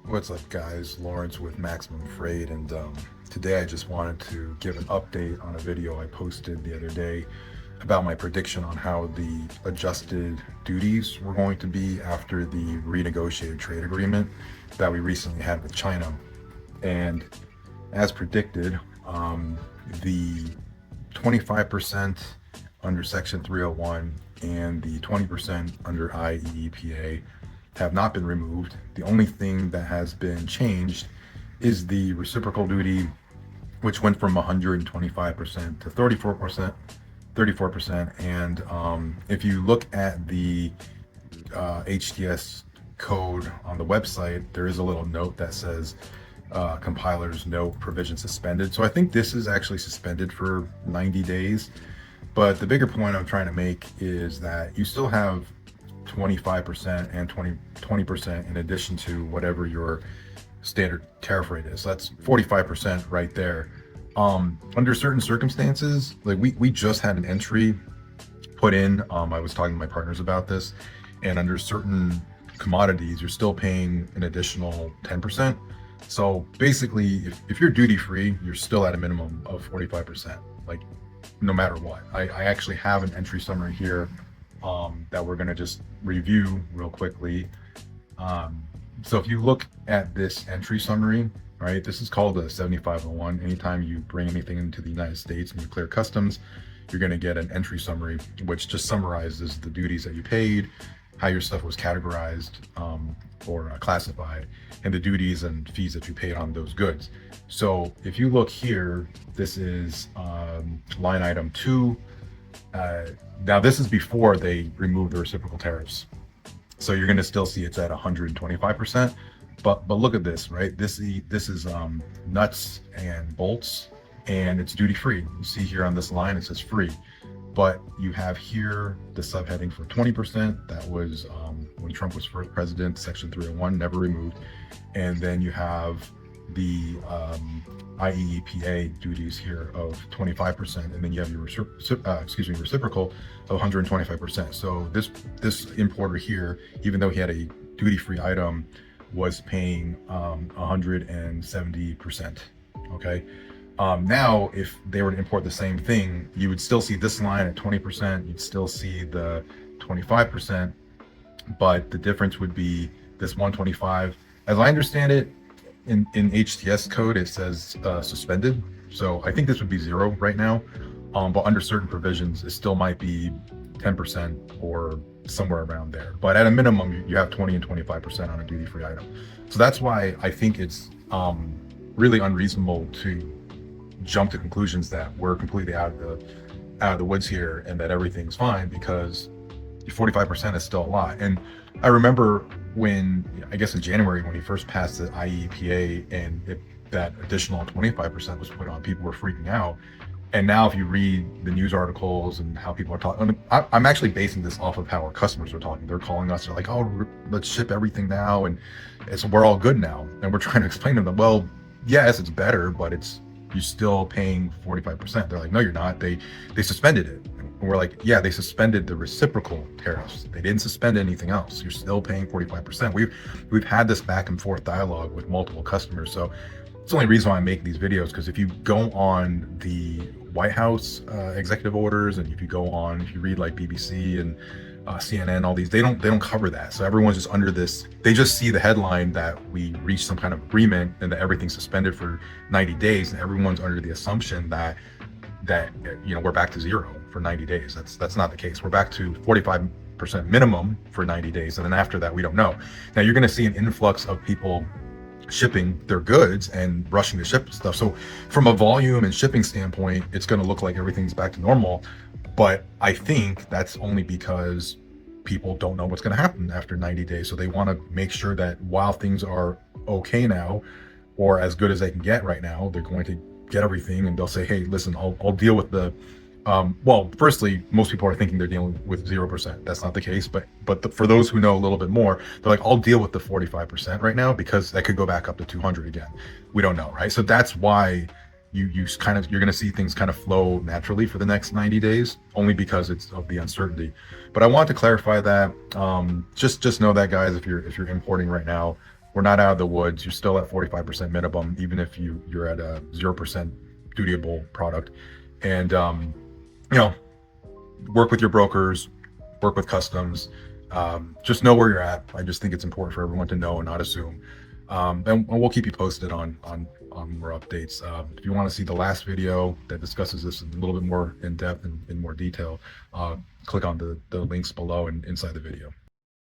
What's up, guys? Lawrence with Maximum Freight, and today I just wanted to give an update on a video I posted the other day about my prediction on how the adjusted duties were going to be after the renegotiated trade agreement that we recently had with China. And as predicted, the 25% under Section 301 and the 20% under IEEPA have not been removed. The only thing that has been changed is the reciprocal duty, which went from 125% to 34%. And if you look at the HTS code on the website, there is a little note that says compilers note provision suspended. So I think this is actually suspended for 90 days. But the bigger point I'm trying to make is that you still have 25% and 20% in addition to whatever your standard tariff rate is. So that's 45% right there. Under certain circumstances, like we just had an entry put in. I was talking to my partners about this, and under certain commodities, you're still paying an additional 10%. So basically, if you're duty free, you're still at a minimum of 45%, like no matter what. I actually have an entry summary here that we're going to just review real quickly. So if you look at this entry summary, right, this is called a 7501. Anytime you bring anything into the United States and you clear customs, you're going to get an entry summary, which just summarizes the duties that you paid, how your stuff was categorized or classified, and the duties and fees that you paid on those goods. So if you look here, this is line item 2. Now this is before they remove the reciprocal tariffs. So you're going to still see it's at 125%. But look at this, right? This is nuts and bolts, and it's duty free. You see here on this line, it says free. But you have here the subheading for 20%. That was when Trump was first president, Section 301, never removed. And then you have the IEEPA duties here of 25%, and then you have your reciprocal of 125%. So this importer here, even though he had a duty-free item, was paying 170%. Okay. Now, if they were to import the same thing, you would still see this line at 20%. You'd still see the 25%, but the difference would be this 125. As I understand it, in HTS code, it says suspended. So I think this would be 0 right now. But under certain provisions, it still might be 10% or somewhere around there. But at a minimum, you have 20 and 25% on a duty-free item. So that's why I think it's really unreasonable to jump to conclusions that we're completely out of the woods here and that everything's fine, because 45% is still a lot. And I remember when, I guess in January, when he first passed the IEEPA and that additional 25% was put on, people were freaking out. And now if you read the news articles and how people are talking, I'm actually basing this off of how our customers are talking. They're calling us, they're like, oh, let's ship everything now, and we're all good now. And we're trying to explain to them, well, yes, it's better, but you're still paying 45%. They're like, no, you're not. They suspended it. And we're like, yeah, they suspended the reciprocal tariffs. They didn't suspend anything else. You're still paying 45%. We've had this back and forth dialogue with multiple customers. So it's the only reason why I make these videos, because if you go on the White House executive orders, and if you read like BBC and CNN, all these, they don't cover that. So everyone's just under this. They just see the headline that we reached some kind of agreement and that everything's suspended for 90 days, and everyone's under the assumption that we're back to 0 for 90 days. That's not the case. We're back to 45% minimum for 90 days, and then after that, we don't know. Now you're going to see an influx of people shipping their goods and rushing to ship stuff. So from a volume and shipping standpoint, it's going to look like everything's back to normal. But I think that's only because people don't know what's going to happen after 90 days. So they want to make sure that while things are okay now, or as good as they can get right now, they're going to get everything, and they'll say, hey, listen, I'll deal with the well, firstly, most people are thinking they're dealing with 0%. That's not the case, but for those who know a little bit more, they're like, I'll deal with the 45% right now, because that could go back up to 200 again. We don't know, right? So that's why you're going to see things kind of flow naturally for the next 90 days, only because it's of the uncertainty. But I want to clarify that. Just know that, guys, if you're importing right now, we're not out of the woods. You're still at 45% minimum, even if you're at a 0% dutiable product. And you know, work with your brokers, work with customs. Just know where you're at. I just think it's important for everyone to know and not assume. And we'll keep you posted on more updates. If you want to see the last video that discusses this a little bit more in depth and in more detail, click on the links below and inside the video.